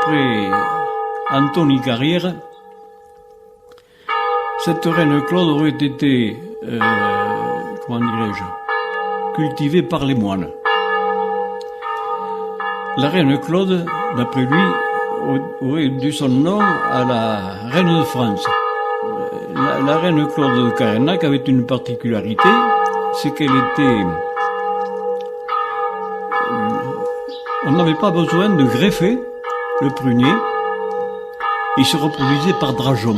Après Antony Carrière, cette reine Claude aurait été, comment dirais-je, cultivée par les moines. La reine Claude, d'après lui, aurait dû son nom à la reine de France. La reine Claude de Carennac avait une particularité, c'est qu'elle était... On n'avait pas besoin de greffer le prunier, il se reproduisait par drageon.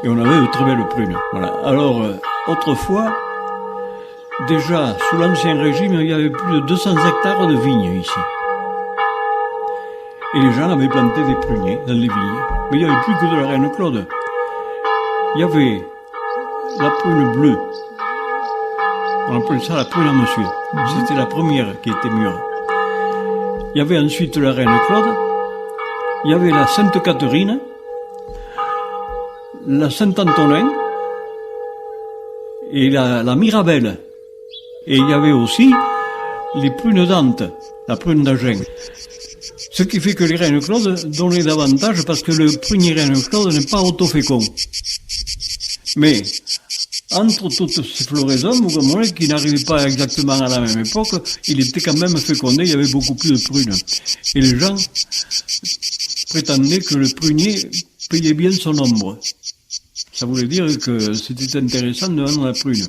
Et on avait de très belles prunes. Voilà. Alors, autrefois, déjà, sous l'Ancien Régime, il y avait plus de 200 hectares de vignes ici. Et les gens avaient planté des pruniers dans les vignes. Mais il n'y avait plus que de la reine Claude. Il y avait la prune bleue. On appelait ça la prune à monsieur. C'était la première qui était mûre. Il y avait ensuite la reine Claude, il y avait la Sainte Catherine, la Saint-Antonin et la Mirabelle. Et il y avait aussi les prunes d'Ante, la prune d'Agen. Ce qui fait que les reines Claude donnaient davantage parce que le prunier reine Claude n'est pas autofécond. Mais entre toutes ces floraisons, vous comprenez qui n'arrivaient pas exactement à la même époque, il était quand même fécondé, il y avait beaucoup plus de prunes. Et les gens prétendaient que le prunier payait bien son ombre. Ça voulait dire que c'était intéressant de vendre la prune.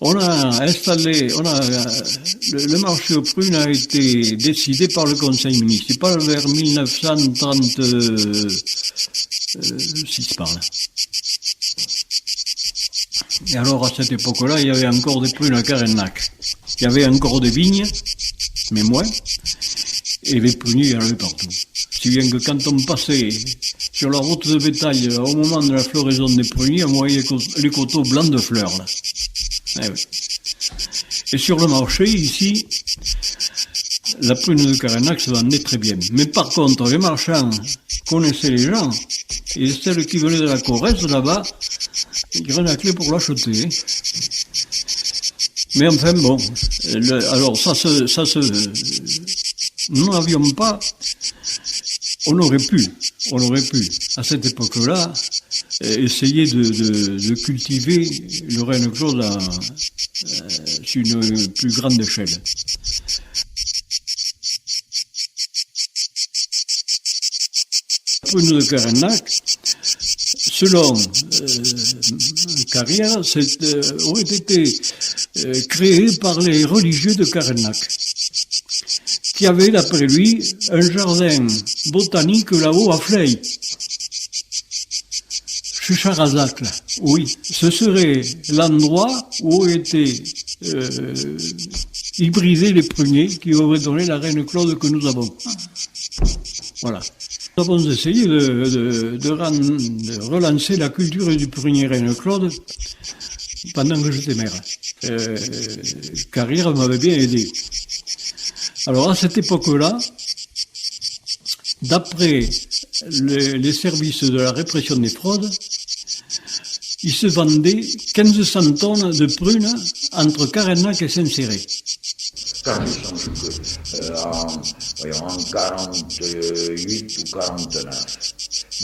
On a installé, le marché aux prunes a été décidé par le conseil municipal vers 1936 par là. Et alors, à cette époque-là, il y avait encore des prunes à Carennac. Il y avait encore des vignes, mais moins. Et les pruniers, il y en avait partout. Si bien que quand on passait sur la route de bétail, au moment de la floraison des pruniers, on voyait les coteaux blancs de fleurs, là. Eh oui. Et sur le marché, ici, la prune de Carennac se vendait très bien. Mais par contre, les marchands connaissaient les gens, et celles qui venaient de la Corrèze, là-bas, ils renaclaient pour l'acheter. Hein. Mais enfin, bon, alors nous n'avions pas, on aurait pu, à cette époque-là, essayer de cultiver le reine Claude sur une plus grande échelle. La prune de Carennac, selon Carrière, aurait été créée par les religieux de Carennac, qui avaient, d'après lui, un jardin botanique là-haut à Fleil, chez Charazac, là. Oui, ce serait l'endroit où auraient été hybridés les pruniers qui auraient donné la reine Claude que nous avons. Voilà. Nous avons essayé de relancer la culture du prunier reine Claude pendant que j'étais maire. Carrière m'avait bien aidé. Alors à cette époque-là, d'après les services de la répression des fraudes, il se vendait 1500 tonnes de prunes entre Carennac et Saint-Céré. Quand je songe que, en 48 ou 49,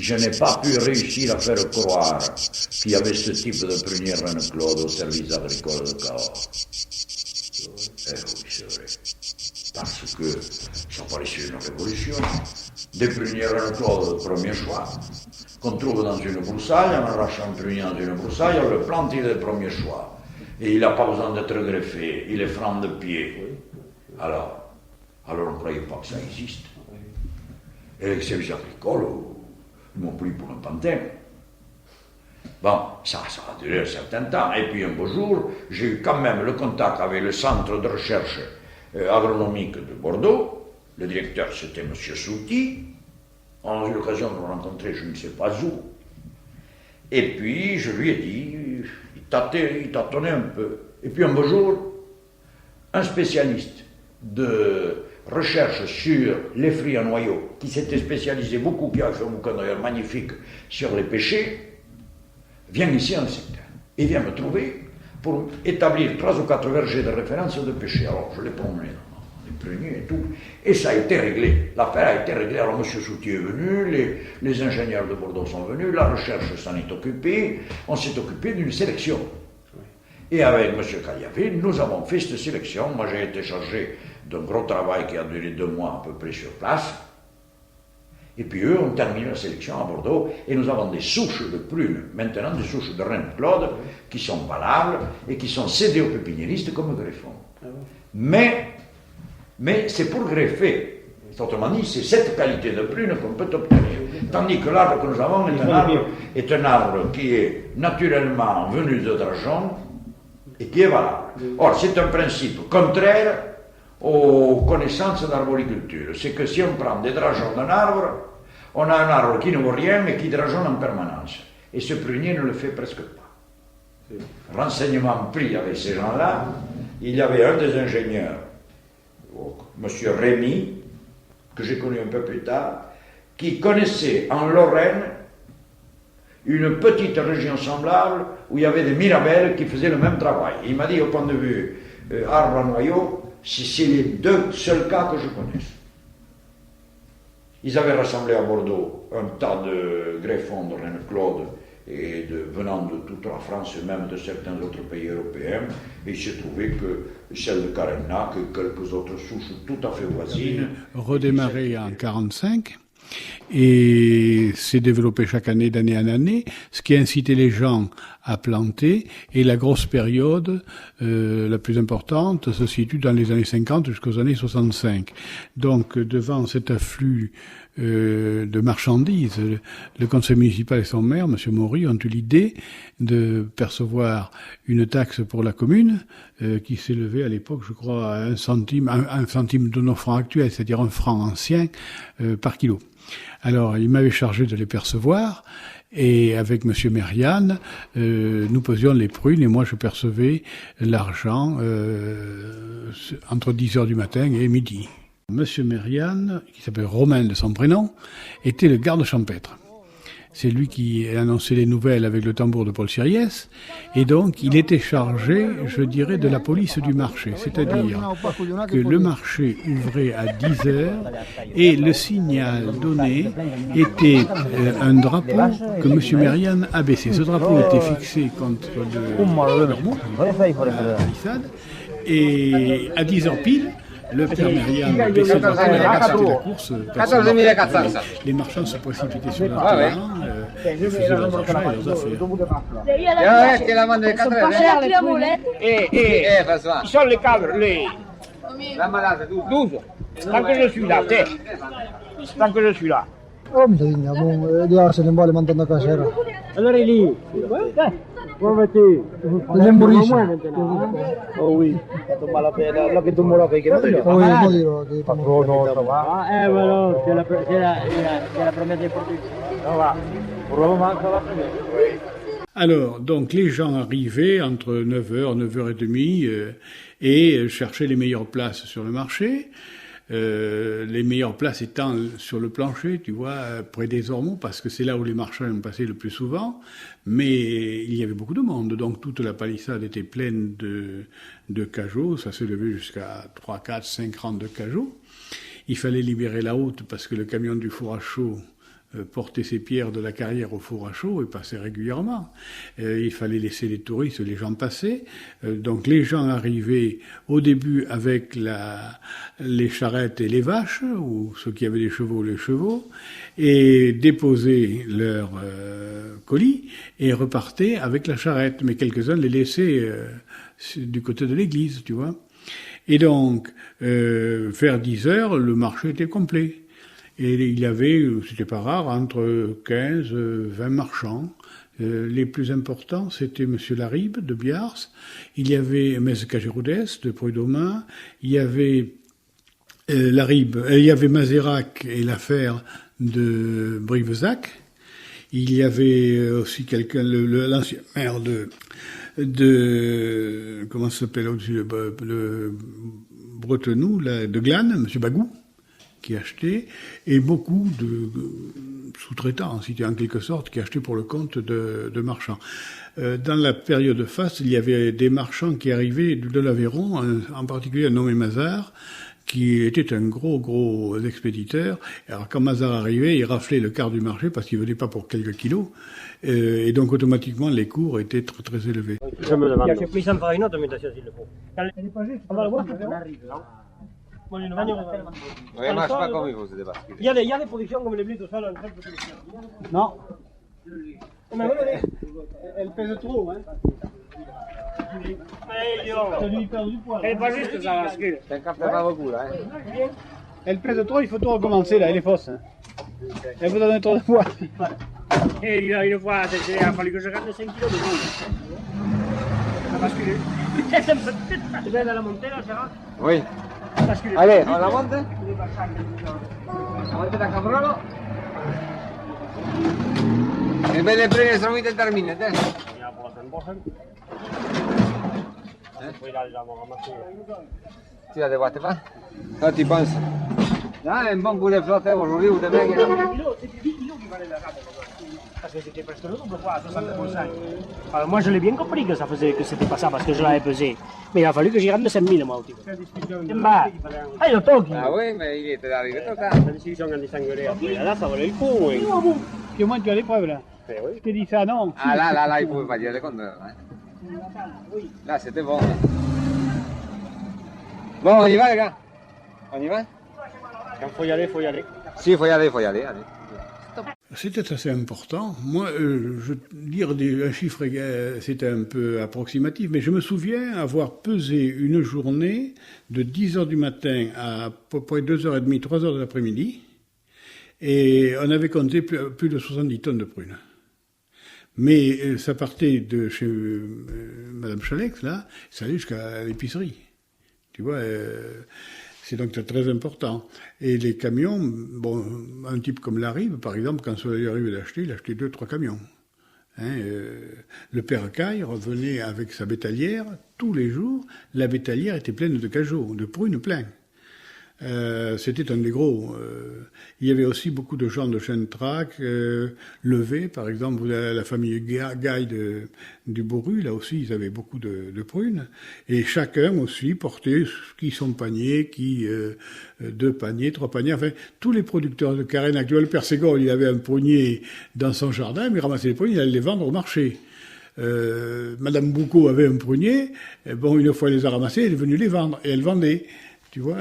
je n'ai pas pu réussir à faire croire qu'il y avait ce type de prunier reine Claude au service agricole de Cahors. Eh oui, c'est vrai. Parce que ça paraissait une révolution. Des pruniers reine Claude, premier choix, qu'on trouve dans une broussaille, on arrache un prunier dans une broussaille, on le plante, il est le premier choix. Et il n'a pas besoin d'être greffé, il est franc de pied. Alors on ne croyait pas que ça existe. Et les services agricoles m'ont pris pour un pantin. Bon, ça a duré un certain temps. Et puis un beau jour, j'ai eu quand même le contact avec le centre de recherche agronomique de Bordeaux. Le directeur, c'était M. Souti. On a eu l'occasion de le rencontrer, je ne sais pas où. Et puis, je lui ai dit, il tâtonnait un peu. Et puis un beau jour, un spécialiste de recherche sur les fruits à noyaux, qui s'était spécialisé beaucoup, qui a fait un bouquin d'ailleurs magnifique sur les pêchers, vient ici en secteur. Il vient me trouver pour établir 3 ou 4 vergers de référence de pêchers. Alors, je l'ai promené dans les pruniers et tout. Et ça a été réglé. L'affaire a été réglée. Alors, M. Soutier est venu, les ingénieurs de Bordeaux sont venus, la recherche s'en est occupée. On s'est occupé d'une sélection. Et avec M. Caillaville, nous avons fait cette sélection. Moi, j'ai été chargé d'un gros travail qui a duré 2 mois à peu près sur place. Et puis eux ont terminé la sélection à Bordeaux et nous avons des souches de prunes, maintenant des souches de Reine Claude, qui sont valables et qui sont cédées aux pépiniéristes comme greffons. Mais c'est pour greffer. Autrement dit, c'est cette qualité de prune qu'on peut obtenir. Tandis que l'arbre que nous avons est un arbre qui est naturellement venu de Dragon et qui est valable. Or, c'est un principe contraire aux connaissances d'arboriculture. C'est que si on prend des drageons d'un arbre, on a un arbre qui ne vaut rien mais qui drageonne en permanence. Et ce prunier ne le fait presque pas. Renseignement pris avec ces gens-là, il y avait un des ingénieurs, M. Rémy, que j'ai connu un peu plus tard, qui connaissait en Lorraine une petite région semblable où il y avait des mirabelles qui faisaient le même travail. Il m'a dit, au point de vue arbre à noyau, c'est les 2 seuls cas que je connaisse. Ils avaient rassemblé à Bordeaux un tas de greffons de Reine Claude et venant de toute la France et même de certains autres pays européens. Et il s'est trouvé que celle de Carennac et quelques autres souches tout à fait voisines. Redémarré en 1945 et s'est développé chaque année, d'année en année, ce qui a incité les gens à planter. Et la grosse période, la plus importante, se situe dans les années 50 jusqu'aux années 65. Donc, devant cet afflux de marchandises, le conseil municipal et son maire, M. Maury, ont eu l'idée de percevoir une taxe pour la commune qui s'élevait à l'époque, je crois, à 1 centime de nos francs actuels, c'est-à-dire 1 franc ancien par kilo. Alors, il m'avait chargé de les percevoir. Et avec M. Mériane, nous pesions les prunes et moi je percevais l'argent entre 10h du matin et midi. M. Mériane, qui s'appelle Romain de son prénom, était le garde champêtre. C'est lui qui annonçait les nouvelles avec le tambour de Paul Siriès. Et donc, il était chargé, je dirais, de la police du marché. C'est-à-dire que le marché ouvrait à 10h et le signal donné était un drapeau que M. Mériane a baissé. Ce drapeau était fixé contre la palissade. Et à 10h pile, le père Mériane baissait le drapeau et a arrêté la course. Les marchands se précipitaient sur leur terrain. Ils faisaient leurs achats et leurs affaires. Sono pas chères les poulettes. Ils sont les cadres, la malade, 12. Tant que je suis là, tant que je suis là. Oh, bisogna, io se ne vuole mandando a casa. Allora è lì. Come ti? Le embolisce. Oh oui. Tu mala pena, lo che tu me lo fai che non ti Oh, io dico che patrono, va. Però c'è la promessa di protezione. No, va. Pour va. Alors, donc, les gens arrivaient entre 9h, 9h30 et cherchaient les meilleures places sur le marché. Les meilleures places étant sur le plancher, tu vois, près des ormeaux, parce que c'est là où les marchands ont passé le plus souvent. Mais il y avait beaucoup de monde, donc toute la palissade était pleine de cajots. Ça se levait jusqu'à 3, 4, 5 rangs de cajots. Il fallait libérer la haute parce que le camion du four à chaud porter ses pierres de la carrière au four à chaud et passer régulièrement. Il fallait laisser les touristes, les gens passer. Donc les gens arrivaient au début avec les charrettes et les vaches, ou ceux qui avaient des chevaux, les chevaux, et déposaient leurs colis et repartaient avec la charrette. Mais quelques-uns les laissaient du côté de l'église, tu vois. Et donc, vers 10h, le marché était complet. Et il y avait, c'était pas rare, entre 15, 20 marchands Les plus importants, c'était Monsieur Laribe de Biars, il y avait Mess Cageroudès de Prud'Homin, il y avait Laribe, il y avait Mazerac et l'affaire de Brivezac, il y avait aussi quelqu'un, l'ancien maire de comment ça s'appelle au-dessus, le Bretenoux, là, de Glane, Monsieur Bagou, qui achetait, et beaucoup de sous-traitants, c'était en quelque sorte, qui achetaient pour le compte de marchands. Dans la période faste, il y avait des marchands qui arrivaient de l'Aveyron, en particulier un nommé Mazard, qui était un gros expéditeur. Alors quand Mazard arrivait, il raflait le quart du marché parce qu'il venait pas pour quelques kilos, et donc automatiquement les cours étaient très élevés. Je me demande. Mais ça me fera une autre invitation s'il le faut. On va le voir. Moi, j'ai une bagnole. Ouais, marche pas comme il faut, c'est des bascules. Il y a des productions comme les blés tout ça, là, en train de production. Non, Mais regardez. elle pèse trop, hein. Elle est pas juste ça, bascule. T'en captes pas beaucoup là. Hein. Elle pèse trop, il faut tout recommencer là, elle est fausse. Hein. Elle vous donne trop de poids. Et une fois, il a fallu que je garde 5 kilos de boue. Ça a basculé. Tu viens de la montée là, Gérard? Oui. Ça a basculé. Allez, on la monte. La monte da cabrolo. E belle prene sono vite termine, te. Ya pour la semaine prochaine. Oui, là, déjà, on va ramasser. Tu vas devoir te faire. Toi, tu penses? Là, un bon coup de flotte aujourd'hui ou demain. C'était 10 kilos qui valait la rame. Parce que c'était presque le double, quoi, 60%. Alors moi, je l'ai bien compris que c'était pas ça, parce que je l'avais pesé. Mais il a fallu que j'y rentre 5 000, moi, au type. Ah, il tocchi. Ah oui, mais il était arrivé trop tard. La discussion quand il s'engueulait après, là, ça valait le coup, oui. Puis au moins tu as les preuves là. Je t'ai dit ça, non. Ah là, il pouvait pas dire le contraire. Hein. Là, c'était bon. Bon, on y va, les gars? On y va? Quand faut y aller, faut y aller. Si, il faut y aller, allez. C'était assez important. Moi, dire un chiffre, c'était un peu approximatif, mais je me souviens avoir pesé une journée de 10h du matin à peu près 2h30, 3h de l'après-midi, et on avait compté plus de 70 tonnes de prunes. Mais ça partait de chez Madame Chalex, là, ça allait jusqu'à l'épicerie. Tu vois, c'est donc très important. Et les camions, bon, un type comme Laribe, par exemple, quand il arrivait d'acheter, il achetait 2-3 camions. Hein, le père Caille revenait avec sa bétalière tous les jours. La bétalière était pleine de cajots, de prunes pleines. C'était un des gros. Il y avait aussi beaucoup de gens de Chêne-Trac, Levé, par exemple, vous avez la famille Gaille du Bourru, là aussi, ils avaient beaucoup de prunes. Et chacun aussi portait qui son panier, qui 2 paniers, 3 paniers. Enfin, tous les producteurs de Carène actuels, Père Ségon, il avait un prunier dans son jardin, mais il ramassait les pruniers, il allait les vendre au marché. Madame Boucaud avait un prunier, bon, une fois elle les a ramassés, elle est venue les vendre, et elle vendait. Tu vois,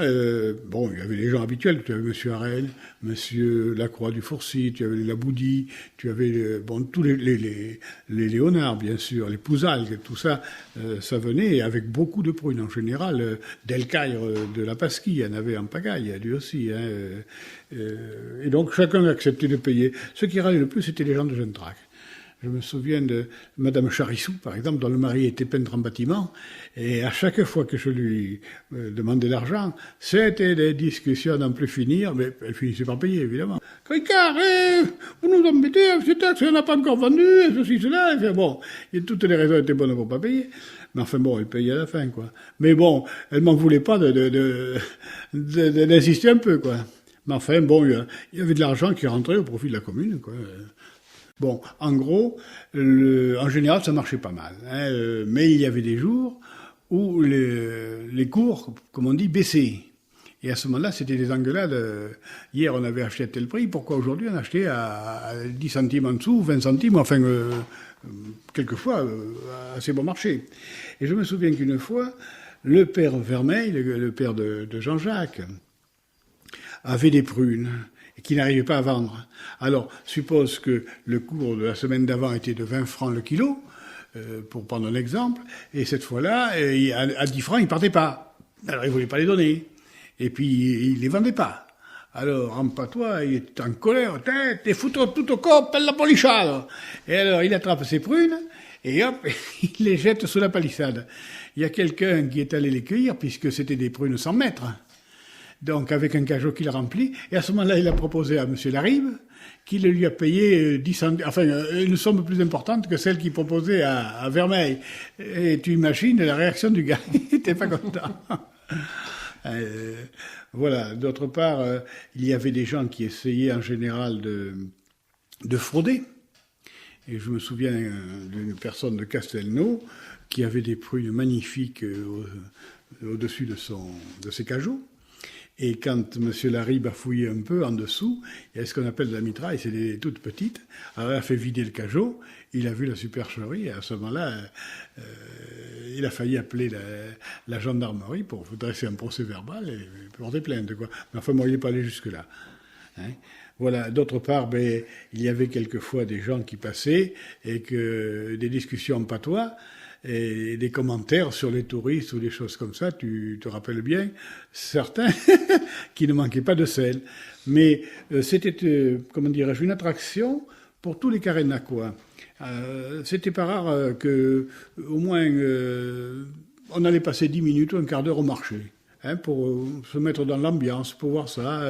bon, il y avait les gens habituels, tu avais Monsieur Harel, Monsieur Lacroix du Fourcy, tu avais les Laboudi, tu avais, bon, tous les Léonard, bien sûr, les Pouzalgues, tout ça, ça venait avec beaucoup de prunes en général. Delcaire de la Pasquille en avait en pagaille, lui aussi. Hein, et donc chacun acceptait de payer. Ce qui râlait le plus, c'était les gens de Chêne-Trac. Je me souviens de Madame Charissou, par exemple, dont le mari était peintre en bâtiment, et à chaque fois que je lui demandais l'argent, c'était des discussions à n'en plus finir, mais elle finissait par payer, évidemment. Car, vous nous embêtez, c'est taxe, on n'a pas encore vendu, ceci, cela, et bon, et toutes les raisons étaient bonnes pour pas payer. Mais enfin bon, elle payait à la fin, quoi. Mais bon, elle m'en voulait pas d'insister un peu, quoi. Mais enfin, bon, il y avait de l'argent qui rentrait au profit de la commune, quoi. Bon, en gros, en général, ça marchait pas mal. Hein, mais il y avait des jours où les cours, comme on dit, baissaient. Et à ce moment-là, c'était des engueulades. Hier, on avait acheté à tel prix, pourquoi aujourd'hui on achetait à 10 centimes en dessous, 20 centimes, enfin, quelquefois, assez bon marché. Et je me souviens qu'une fois, le père Vermeil, le père de Jean-Jacques, avait des prunes et qui n'arrivait pas à vendre. Alors, suppose que le cours de la semaine d'avant était de 20 francs le kilo, pour prendre un exemple, et cette fois-là, à 10 francs, il partait pas. Alors, il voulait pas les donner. Et puis, il les vendait pas. Alors, en patois, il est en colère. T'es foutu tout au corps, pelle la polichade. Et alors, il attrape ses prunes, et hop, il les jette sous la palissade. Il y a quelqu'un qui est allé les cueillir, puisque c'était des prunes 100 mètres. Donc, avec un cajot qu'il remplit. Et à ce moment-là, il a proposé à monsieur Laribe, qui le lui a payé une somme plus importante que celle qu'il proposait à Vermeil. Et tu imagines la réaction du gars. Il n'était pas content. Voilà. D'autre part, il y avait des gens qui essayaient en général de frauder. Et je me souviens d'une personne de Castelnau qui avait des prunes magnifiques au-dessus de ses cajots. Et quand M. Laribe a fouillé un peu en dessous, il y a ce qu'on appelle de la mitraille, c'est des toutes petites. Alors il a fait vider le cajot, il a vu la supercherie, et à ce moment-là, il a failli appeler la gendarmerie pour dresser un procès verbal et porter plainte, quoi. Mais enfin, moi, il n'est pas allé jusque-là. Hein. Voilà. D'autre part, il y avait quelquefois des gens qui passaient et que des discussions en patois, et des commentaires sur les touristes ou des choses comme ça, tu te rappelles bien, certains qui ne manquaient pas de sel. Mais c'était, comment dirais-je, une attraction pour tous les Carénacois. C'était pas rare que, au moins, on allait passer 10 minutes ou un quart d'heure au marché, hein, pour se mettre dans l'ambiance, pour voir ça.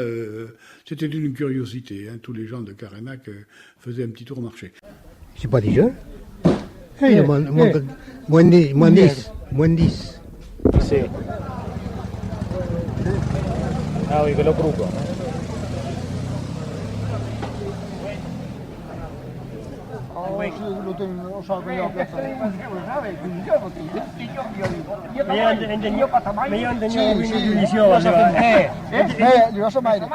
C'était une curiosité. Hein, tous les gens de Carénac faisaient un petit tour au marché. C'est pas déjà? Moins 10. Sì. Ah oui, quello crudo. Meglio andiamo in divisione. Gli vas a mai? Ma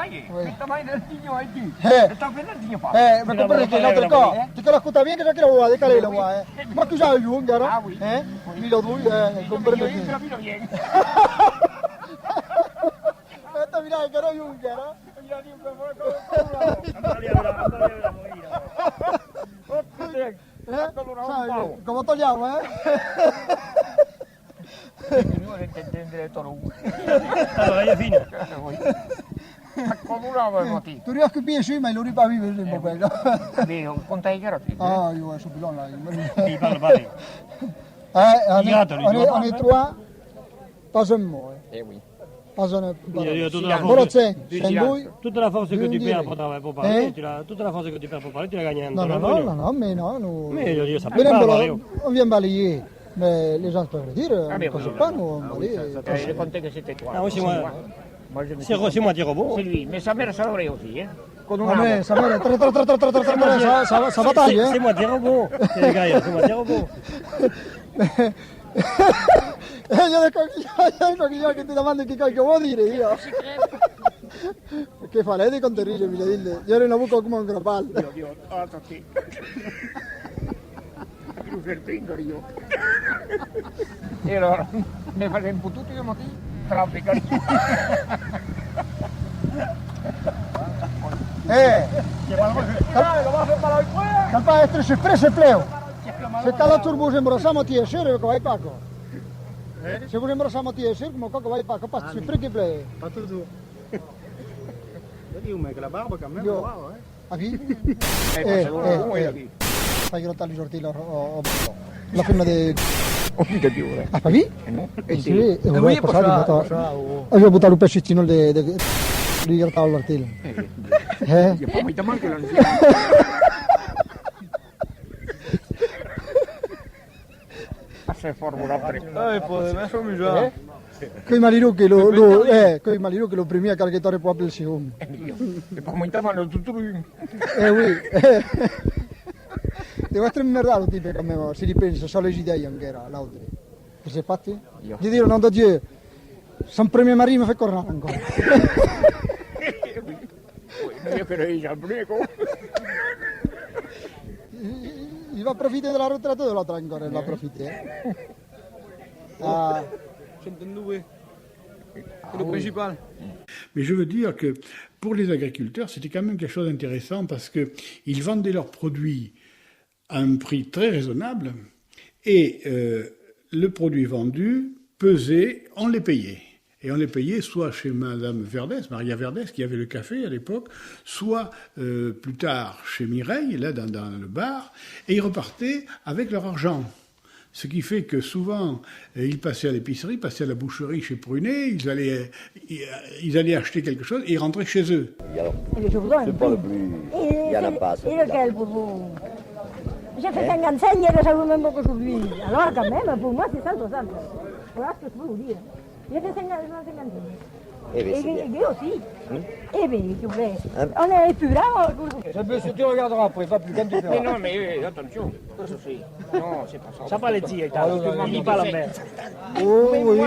comprare che l'altro qua, ti che la cuta bien che la quiero de calera qua, Ma tu sai giù, gara? Mi lo doy, comprendo che. Sta mira che ero giù, gara? Come togliamo, Non intendere toro. Allora, io fine. Come un tu riesci bien su, ma lo ripavi per il bello. Vero, conta i caroti. Ah, io su pilona. Ti parlo pare. On est trois, pas un mot. Oui. Pas un Io tutta la forza. Tutta la forza che ti perds pour parler, tutta la forza che ti perds pour parler, tu la gagnes. Non, mais non. Mais io sapevo. On vient balayer. Mais les gens peuvent le dire, on ne connaît pas, nous, on balaye. Je comptais que c'était toi. Ah oui, c'est moi. C'est moi, Robot. C'est lui, mais sa mère, ça l'aurait aussi, hein. Con Ah, mais ça va, ça va taille, hein. C'est moi, Robot. C'est les gars, c'est moi, Robot. Il y a des coquillots che ti domandano che vuol dire io. Che fa? Lei di conterrire, mi dille. Io ero una buca come un grappallo. Dio, sì. Più serpente io. E allora, ne faremo tutti i motivi? Traffica. Calpa essere se preso pleo. Se cala turbo sembrasamo ti esere che vai paco. Se vuoi sembrasamo ti esere come cosa vai paco, pa se frega pleo. Pas toujours. Io me che la barba quand même, Io. wow, A chi? Fai rottare i sortili la femmina di Ho più di più, Ah, pa vi? no? Sì, e vuoi passare ho buttato un pezzettino di rottare l'ortile. Io poi mi manca la Passa formula 3. poi me sono già. Coi malino che lo premia caricatore proprio il sium. E poi mi vanno tutto lui. Oui. Devo essere merdato tipo come me, si ripensa, solo le idee anche era l'altro. Che si è fatti? Di dire non da Dio. San premio Maria mi fa correre ancora. Io che ero già al breco. Il va approfittare della retraite de l'autre ancora, il va approfittare. Ah. C'est le principal. Mais je veux dire que pour les agriculteurs, c'était quand même quelque chose d'intéressant parce qu'ils vendaient leurs produits à un prix très raisonnable et le produit vendu, pesé, on les payait. Et on les payait soit chez Madame Verdès, Maria Verdès, qui avait le café à l'époque, soit plus tard chez Mireille, là dans le bar, et ils repartaient avec leur argent. Ce qui fait que souvent, ils passaient à l'épicerie, passaient à la boucherie chez Prunet, ils allaient acheter quelque chose et ils rentraient chez eux. C'est pas le plus... Il y en a pas. Et lequel pour vous? J'ai fait 55 et je savais même pas qu'aujourd'hui. Alors quand même, pour moi c'est 160. Voilà ce que je peux vous dire. J'ai fait 55. Eh bien, Et c'est bien. Guy aussi. Eh bien, s'il vous plaît. On n'est plus là. Tu regarderas après, pas plus quand tu Mais non, mais attention. Non, c'est pas ça. Ça pas les dire, tu m'as pas la mer. Oh, oui.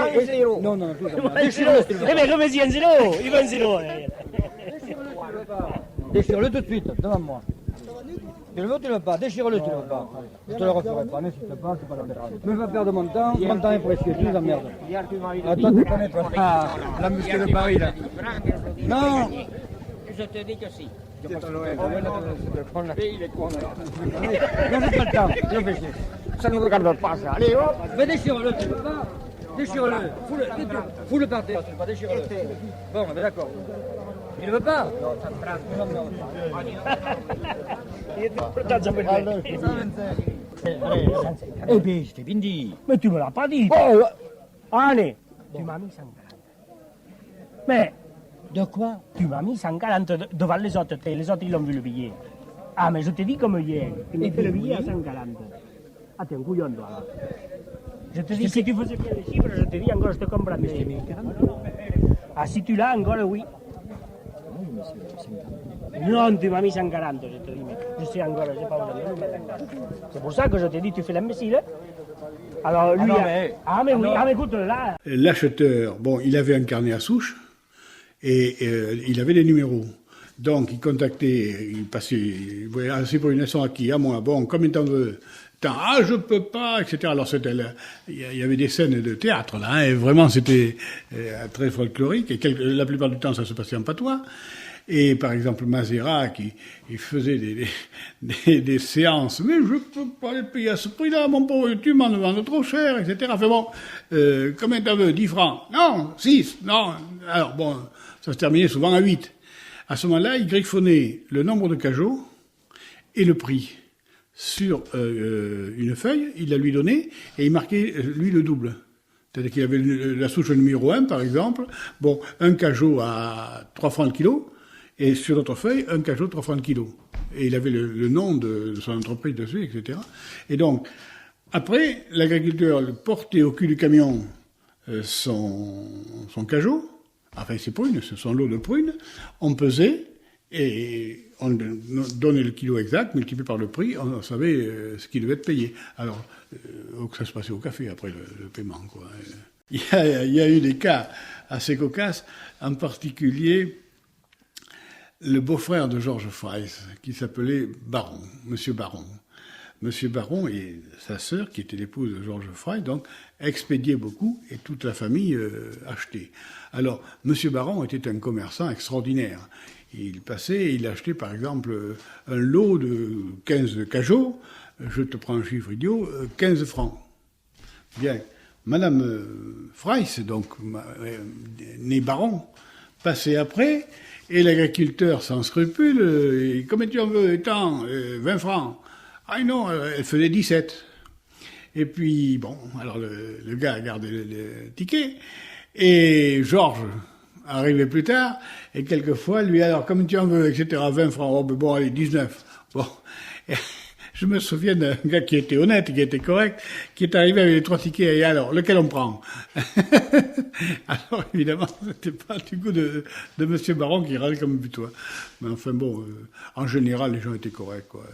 Non, non, tout ça. Déchire-le, s'il te Eh bien, remets-y un zéro. Il va un zéro. Déchire-le tout de suite, devant moi. Tu le veux ou tu le veux pas? Déchire-le, tu le veux pas. Je te le referai pas, n'insiste pas, c'est pas la peine. Ne me fais perdre mon temps est précieux, tu nous emmerdes. Ah, toi, tu connais pas la muscle de Paris, là. Non. Je te dis que si. Non, j'ai pas le temps, réfléchis. Ça ne nous regarde pas, ça. Allez, hop. Mais déchire-le, tu le veux pas? Déchire-le. Fous-le par terre, tu le veux pas, déchire-le. Bon, mais d'accord. Il ne veut pas? Non, ça me Eh bien, je t'ai bien dit. Mais tu me l'as pas dit. Allez. Tu m'as mis 140. Mais, de quoi? Tu m'as mis 140 devant les autres. Les autres, ils ont vu le billet. Ah, mais je t'ai dit comme hier. Tu m'as fait le billet à 140. Ah, t'es un couillon, toi, là. Je te dis, si tu faisais bien les chiffres, je te dis encore, je te comprends. Ah, si tu l'as encore, oui. Non, tu m'as mis 140, je te dis, mais je sais encore, je sais pas où le c'est pour ça que je t'ai dit, tu fais l'imbécile. Alors lui, mais écoute, là... L'acheteur, bon, il avait un carnet à souche et il avait des numéros. Donc, il contactait, il passait, il voyait, ah, c'est pour une leçon à qui? À moi. Bon, combien t'en veux? Ah, je peux pas, etc. Alors, il y avait des scènes de théâtre, là, hein, et vraiment, c'était très folklorique, et la plupart du temps, ça se passait en patois. Et, par exemple, Mazera, il faisait des séances, mais je peux pas les payer à ce prix-là, mon pauvre, tu m'en demandes trop cher, etc. Enfin bon, combien t'en veux? 10 francs? Non, 6, non. Alors, bon, ça se terminait souvent à 8. À ce moment-là, il griffonnait le nombre de cajots et le prix sur une feuille, il la lui donnait, et il marquait, lui, le double. C'est-à-dire qu'il avait la souche numéro 1, par exemple, bon, un cajot à 3 francs le kilo, et sur l'autre feuille, un cajot 3 francs le kilo. Et il avait le nom de son entreprise dessus, etc. Et donc, après, l'agriculteur portait au cul du camion son cajot, enfin ses prunes, son lot de prunes, on pesait, et on donnait le kilo exact, multiplié par le prix, on savait ce qui devait être payé. Alors, que ça se passait au café après le paiement, quoi. Il y a eu des cas assez cocasses, en particulier le beau-frère de Georges Freiss, qui s'appelait Baron, Monsieur Baron. Monsieur Baron et sa sœur, qui était l'épouse de Georges Freiss, donc expédiaient beaucoup et toute la famille achetait. Alors, Monsieur Baron était un commerçant extraordinaire. Il passait et il achetait par exemple un lot de 15 cajots, je te prends un chiffre idiot, 15 francs. Bien, Madame Freiss, donc née Baron, passait après, et l'agriculteur sans scrupule, combien tu en veux, tant, 20 francs. Ah non, elle faisait 17. Et puis, bon, alors le gars a gardé le ticket, et Georges arrivait plus tard, et quelquefois, lui, alors, comme tu en veux, etc., 20 francs, oh, ben bon, allez, 19. Bon. Et je me souviens d'un gars qui était honnête, qui était correct, qui est arrivé avec les 3 tickets, et alors, lequel on prend? Alors, évidemment, c'était pas du coup de Monsieur Baron qui râlait comme butois. Mais enfin bon, en général, les gens étaient corrects, quoi.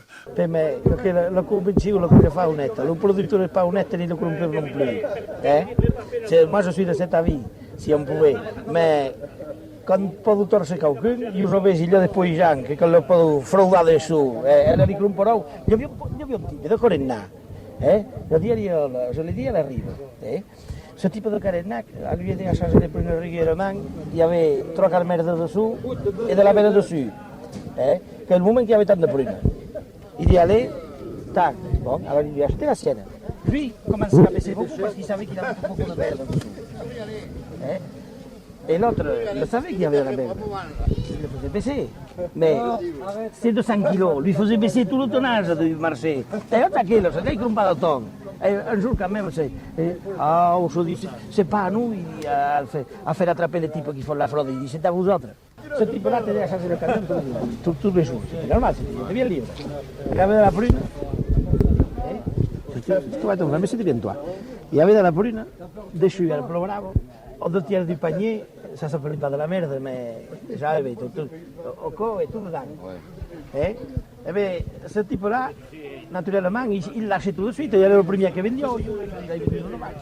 Mais la convention, le que Paonette, le producteur de Paonette ne le comprend non plus. Moi, je suis de cet avis, si on pouvait. Mais quand le producteur c'est quelqu'un, je savais s'il y a des paysans qui le peuvent fraudar dessus, elle li comprerà. Hi havia un tipus de carenac, je l'ai dit à l'arrivée. Ce type de carenac, à lui de changer de prunes régulièrement, il y avait 3 carmères de dessous et de la mère dessus. Que le moment qu'il y avait tant de prunes, il y allait, tac, bon, alors il lui achetait la sienne. Lui commençait à baisser beaucoup parce qu'il savait qu'il avait beaucoup de verre dessous. Et l'autre le savait qu'il y avait la mer. Il le faisait baisser. Mais ces 200 kilos lui faisaient baisser tout le tonnage du marché. Et l'autre kilos, c'était comme pas de tonne. Et un jour, quand même, aujourd'hui, c'est pas à nous à faire attraper les types qui font la fraude. Il dit, c'est à vous autres. Ce type-là t'aidait à changer le camion tous les jours. C'était normal, c'était bien libre. Il y avait de la prune. Mais c'était bien toi. Il y avait de la prune, dessus, al programa, aux 2 tiers du panier, ça s'appelait pas de la merde, mais j'avais tout au corps et tout dedans. Et bien, ce type-là, naturellement, il lâchait tout de suite, il y avait le premier qui vendait, il avait vendu le max.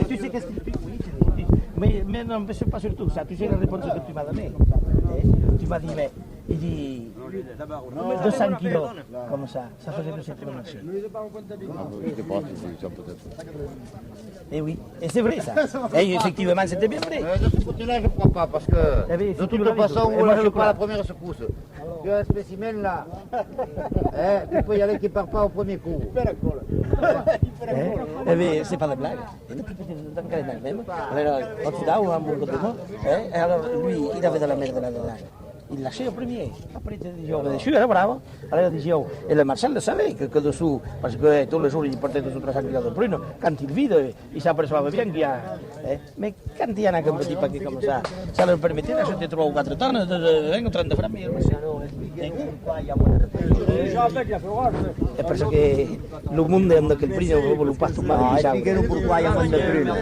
Tu sais qu'est-ce que tu dis? Mais non, mais c'est pas surtout ça, tu sais la réponse que tu m'as donnée. Tu m'as dit, mais il dit 200 kilos, comme ça faisait baisser tout le marché. Et oui, et c'est vrai ça. Et effectivement, c'était bien vrai. De ce côté-là, je ne crois pas, parce que de toute façon, on ne lâche pas la première secousse. Tu as un spécimen là, tu peux y aller qui ne part pas au premier coup. Eh bien, c'est pas de blague. Il était dans le calendrier même. Alors, au-dessus d'un ou un bon côté, alors lui, il avait de la merde là-dedans. Il lâchait au premier. Après, il disait, je suis bravo. Alors, il disait, et le Marcel le savait que dessous, parce que tous les jours, il portait 200 kilos de prunes, quand il vide, il s'aperçoit bien qu'il y a. Mais quand il y en a un petit paquet comme ça leur permettait d'acheter 3 ou 4 tonnes de 20 ou 30 francs. C'est parce que le monde dans lequel prix ne veut pas tout mal. Expliquez-nous pourquoi il y a moins de prunes.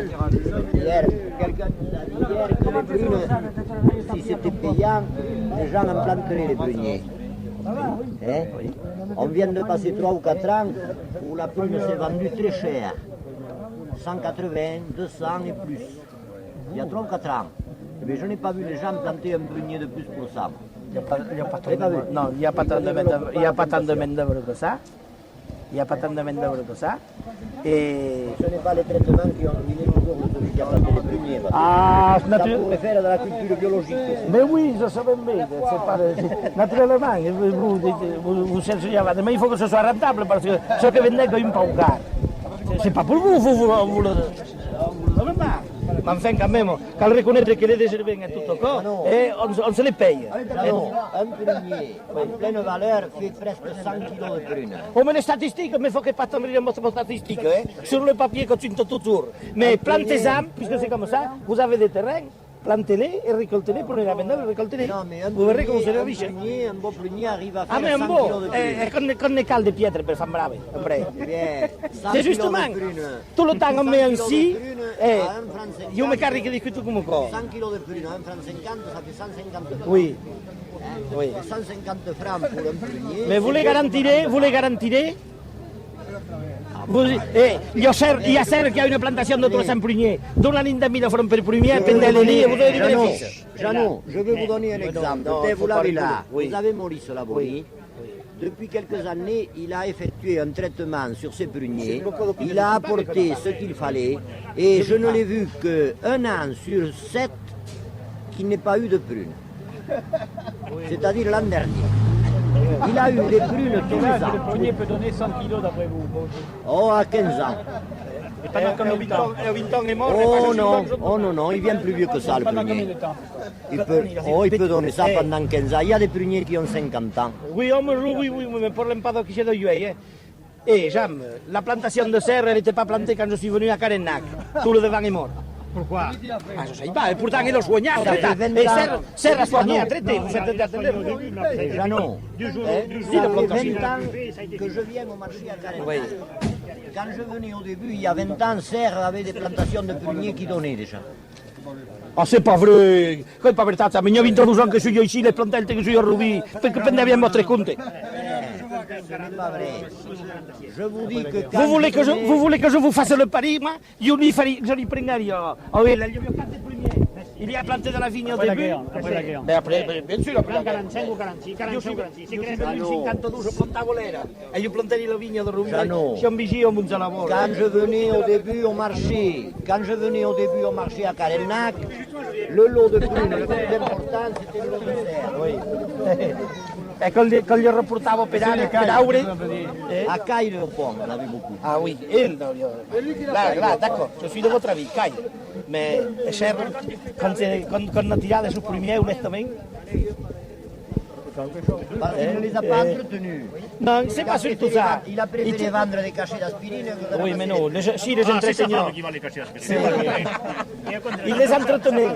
Hier, quelqu'un nous a dit hier que les prunes, si c'était payant, les gens en planteraient les pruniers. On vient de passer 3 ou 4 ans où la prune s'est vendue très cher. 180, 200 et plus. Il y a 3 ou 4 ans. Mais je n'ai pas vu les gens planter un prunier de plus pour ça. Il n'y a pas tant de main-d'œuvre que ça. Il n'y a pas tant de main-d'œuvre que ça. Et ce n'est pas les traitements qui ont ruiné le jour de celui qui a planté les pruniers. Ah, ça pourrait faire de la culture biologique. Mais oui, je savais bien. Naturellement, vous cherchez à vendre, mais il faut que ce soit rentable parce que ce que vendez est un peu car. C'est pas pour vous le donnez pas. Mais enfin, quand même, quand reconnaître que les déservins est tout au corps, et on se les paye. Un prunier en pleine valeur fait presque 100 kilos de prunes. Oh, mais les statistiques, mais il faut que pas tomber dans votre statistique. Sur le papier, continue toujours. Mais plantez-en, puisque c'est comme ça, vous avez des terrains, plantez-les et récoltez-les, prenez la main-d'œuvre et récoltez-les. Vous verrez comment c'est la vie. Un beau prunier arrive à faire 100 kilos de prunes. Con le cal de pietre per far brave. C'est justement, tout le temps on met ainsi, io mi carico di tutto come co. 100 kilos de prunes, 1 franc 50, ça fait 150 francs. Oui. 150 francs pour un prunier. Mais vous les garantirez il y a cert qu'il y a une plantation de 300 pruniers. Donnez 1000 francs per prunier, pendez-les lits et vous avez des bénéfices. Jeannot, je vais vous donner un exemple. Vous l'avez là. Vous avez Maurice Labori. Depuis quelques années, il a effectué un traitement sur ses pruniers. Il a apporté ce qu'il fallait. Et je ne l'ai vu qu'un an sur 7 qu'il n'ait pas eu de prunes. C'est-à-dire l'an dernier. Il a eu des prunes tous les ans. Le prunier peut donner 100 kilos d'après vous. Oh, à 15 ans. Et pendant combien de temps? est mort. Oh non, il vient plus vieux que ça, le prunier. Il peut donner ça pendant 15 ans. Il y a des pruniers qui ont 50 ans. Oui, mais pour l'empado qui c'est de Yuei. Jean, la plantation de serre, elle n'était pas plantée quand je suis venu à Carenac. Tout le devant est mort. Pourquoi? Je ne sais pas, et pourtant il a soigné à traiter. Et serre a soigné à traiter, vous faites attention. Jeannot, ça fait 20 ans que je viens au marché à Carenac. Quand je venais au début, il y a 20 ans, Serre avait des plantations de pruniers qui donnaient déjà. Ah, c'est pas vrai. Che povertà, mi ho introduso anche sugli oicini le plantette che sugli rubi, perché prendevi a vostre conte. Ce n'est pas vrai. Je vous dis que vous voulez que je vous fasse le pari, moi? Je li prenderai. Oh oui, là, il y a planté de la vigne au début. Après la guerre. Mais après, bien sûr, après la guerre. 45 ou 46, 45 ou 46. Io sono nel 52, je plantavo l'era. E io plantai la vigne de Rubin. C'è un vicino, un lavoro. Quand je venais au début au marché, à Carenac, le lot de prunes le plus important, c'était le lot de serre. Oui. Et quand il reportava per aure... À Caille le pont, on avait beaucoup. Ah oui, elle, là, d'accord, je suis de votre avis, Caille. Mais cher, quand on a tiré les premiers, honnêtement... Parce qu'il ne les a pas entretenus. Non, c'est pas surtout ça. Il a préféré vendre des cachets d'aspirine. Oui, mais non, si les entretenants... Il les entretenait.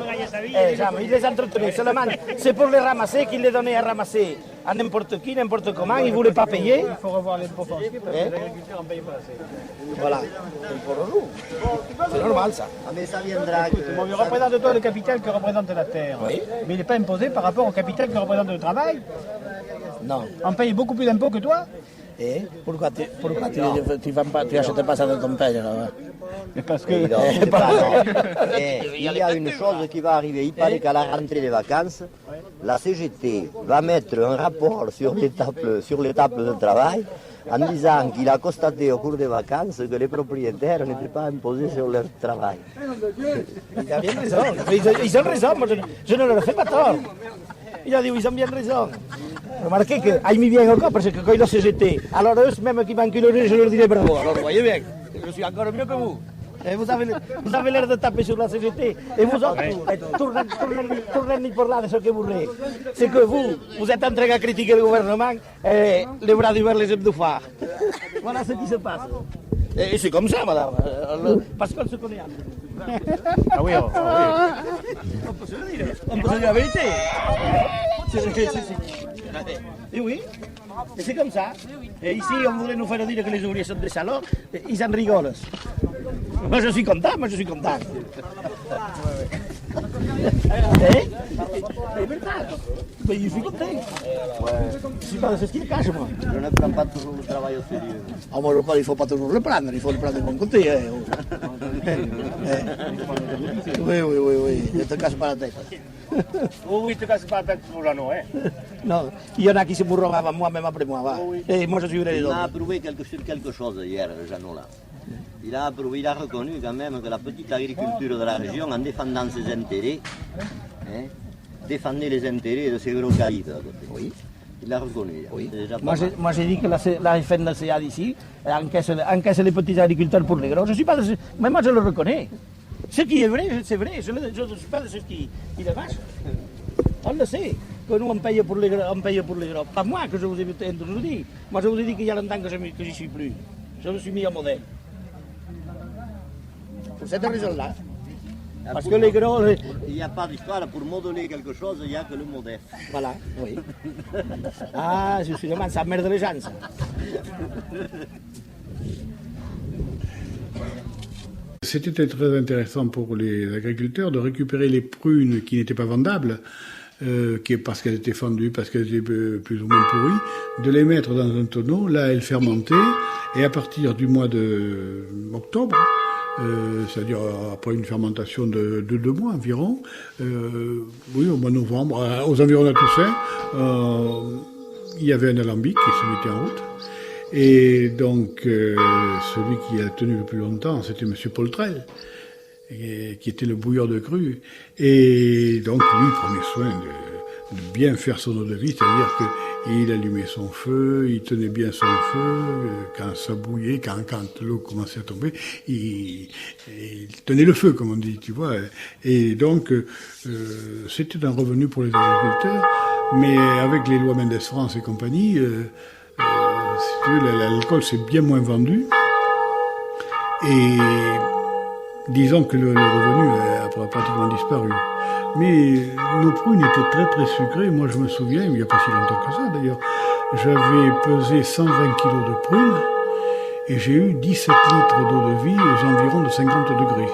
Il les entretenait. Seulement, c'est pour les ramasser qu'il les donnait à ramasser à n'importe qui, n'importe comment. Il ne voulait pas payer. Il faut revoir l'impôt foncier parce que les agriculteurs n'en payent pas assez. Voilà. C'est normal, ça. Ah, mais ça viendra. Bon, il représente toi le capital que représente la terre. Oui. Mais il n'est pas imposé par rapport au capital que représente le travail. Non. On paye beaucoup plus d'impôts que toi. Et pourquoi tu n'achètes pas ça dans ton père là-bas? Parce que... Il y a une chose qui va arriver. Il paraît qu'à la rentrée des vacances, la CGT va mettre un rapport sur les tables de travail en disant qu'il a constaté au cours des vacances que les propriétaires n'étaient pas imposés sur leur travail. Il a bien raison. Ils ont raison, moi je ne leur fais pas tort. Il a dit, ils ont bien raison. Remarquez que, aille bien encore, parce que quand il a CGT, alors eux, même qui m'enculeront, je leur dirai bravo. Alors, vous voyez bien, je suis encore mieux que vous. Et vous avez l'air de taper sur la CGT. Et vous autres, tournez pour là de ce que vous voulez. C'est que vous êtes en train de critiquer le gouvernement et les bras du verre les phare. Voilà ce qui se passe. Et c'est comme ça, madame, parce qu'on se connaît. Ah oui, On peut se le dire. On peut se dire la vérité. Et oui, et c'est comme ça. Et ici, on voulait nous faire dire que les ouvriers sont des salauds, ils en rigolent. Moi, je suis content, Mais je suis content. C'est pas de ce qu'il cache, moi. Je ne prends pas toujours le travail au sérieux. Ah, moi, il ne faut pas toujours le prendre, il faut le prendre de bon côté. Oui, ne te casse pas la tête. Oui, te casse pas la tête pour Jeannot, hein. Non, il y en a qui se mourront avant moi, même après moi. Et moi, je suivrai les autres. Il a approuvé quelque chose hier, Jeannot, là. Il a reconnu quand même que la petite agriculture de la région, en défendant ses intérêts, défendait les intérêts de ces gros caïds. Oui. Il l'a reconnu. Oui. Moi, j'ai dit que la FNCA d'ici encaisse les petits agriculteurs pour les gros. Je suis pas de... Mais moi, je le reconnais. Ce qui est vrai, c'est vrai. Je ne suis pas de ceux qui le vache. On le sait. Que nous, on paye pour les gros. Pas moi que je vous ai toujours dit. Moi, je vous ai dit qu'il y a longtemps que je n'y suis plus. Je me suis mis en modèle. Pour cette raison-là. Parce que les gros... Il n'y a pas d'histoire pour modeler quelque chose, il n'y a que le modèle. Voilà, oui. Ah, justement, ça merde les gens, ça. C'était très intéressant pour les agriculteurs de récupérer les prunes qui n'étaient pas vendables, parce qu'elles étaient fendues, parce qu'elles étaient plus ou moins pourries, de les mettre dans un tonneau. Là, elles fermentaient, et à partir du mois d'octobre, c'est-à-dire après une fermentation de 2 mois environ, oui, au mois de novembre, aux environs de Toussaint, il y avait un alambic qui se mettait en route. Et donc, celui qui a tenu le plus longtemps, c'était M. Poltrel, qui était le bouilleur de cru. Et donc, lui, il prenait soin de bien faire son eau de vie, c'est-à-dire qu'il allumait son feu, il tenait bien son feu, quand ça bouillait, quand l'eau commençait à tomber, il tenait le feu, comme on dit, tu vois. Et donc, c'était un revenu pour les agriculteurs, mais avec les lois Mendes France et compagnie, si tu veux, l'alcool s'est bien moins vendu, et disons que le revenu a pratiquement disparu. Mais nos prunes étaient très très sucrées. Moi je me souviens, il n'y a pas si longtemps que ça d'ailleurs, j'avais pesé 120 kilos de prunes et j'ai eu 17 litres d'eau de vie aux environs de 50 degrés.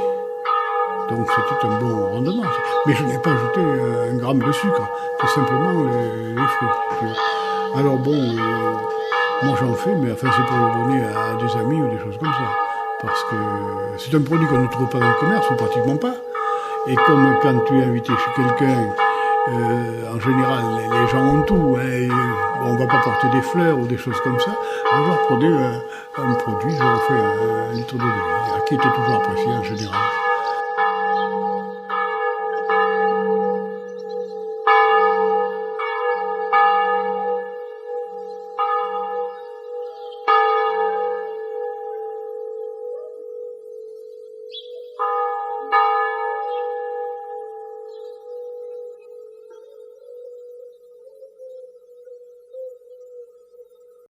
Donc c'était un bon rendement. Mais je n'ai pas ajouté un gramme de sucre, tout simplement les fruits. Alors bon, moi j'en fais, mais enfin c'est pour le donner à des amis ou des choses comme ça. Parce que c'est un produit qu'on ne trouve pas dans le commerce, ou pratiquement pas. Et comme quand tu es invité chez quelqu'un, en général, les gens ont tout. Hein, on ne va pas porter des fleurs ou des choses comme ça. Alors je leur prenais un produit, je leur fais un litre d'eau de vie, qui était toujours apprécié en général.